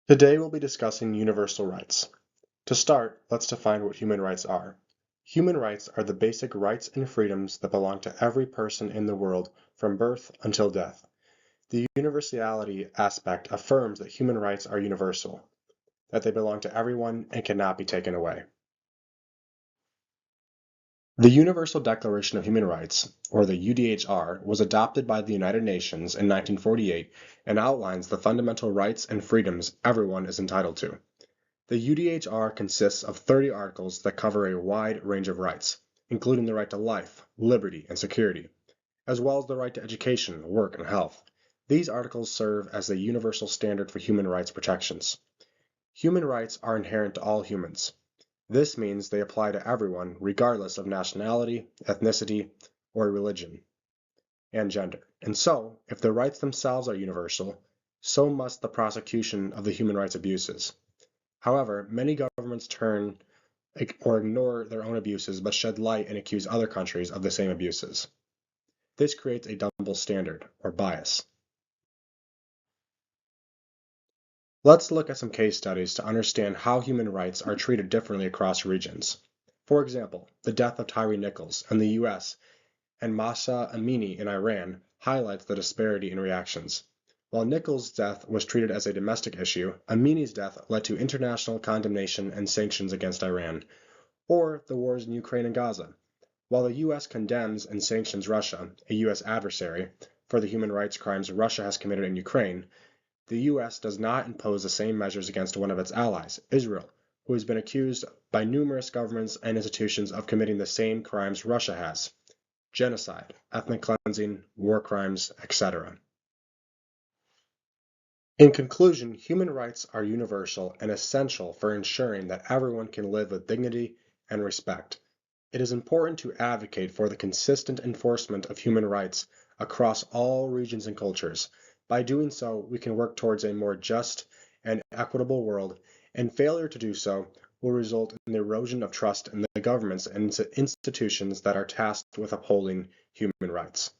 Today we'll be discussing universal rights. To start, let's define what human rights are. Human rights are the basic rights and freedoms that belong to every person in the world from birth until death. The universality aspect affirms that human rights are universal, that they belong to everyone and cannot be taken away. The Universal Declaration of Human Rights, or the UDHR, was adopted by the United Nations in 1948 and outlines the fundamental rights and freedoms everyone is entitled to. The UDHR consists of 30 articles that cover a wide range of rights, including the right to life, liberty, and security, as well as the right to education, work, and health. These articles serve as the universal standard for human rights protections. Human rights are inherent to all humans. This means they apply to everyone regardless of nationality, ethnicity, or religion, and gender. And so, if the rights themselves are universal, so must the prosecution of the human rights abuses. However, many governments turn or ignore their own abuses but shed light and accuse other countries of the same abuses. This creates a double standard, or bias. Let's look at some case studies to understand how human rights are treated differently across regions. For example, the death of Tyree Nichols in the US and Mahsa Amini in Iran highlights the disparity in reactions. While Nichols' death was treated as a domestic issue, Amini's death led to international condemnation and sanctions against Iran, or the wars in Ukraine and Gaza. While the US condemns and sanctions Russia, a US adversary, for the human rights crimes Russia has committed in Ukraine, the US does not impose the same measures against one of its allies, Israel, who has been accused by numerous governments and institutions of committing the same crimes Russia has: genocide, ethnic cleansing, war crimes, etc. In conclusion, human rights are universal and essential for ensuring that everyone can live with dignity and respect. It is important to advocate for the consistent enforcement of human rights across all regions and cultures. By doing so, we can work towards a more just and equitable world, and failure to do so will result in the erosion of trust in the governments and institutions that are tasked with upholding human rights.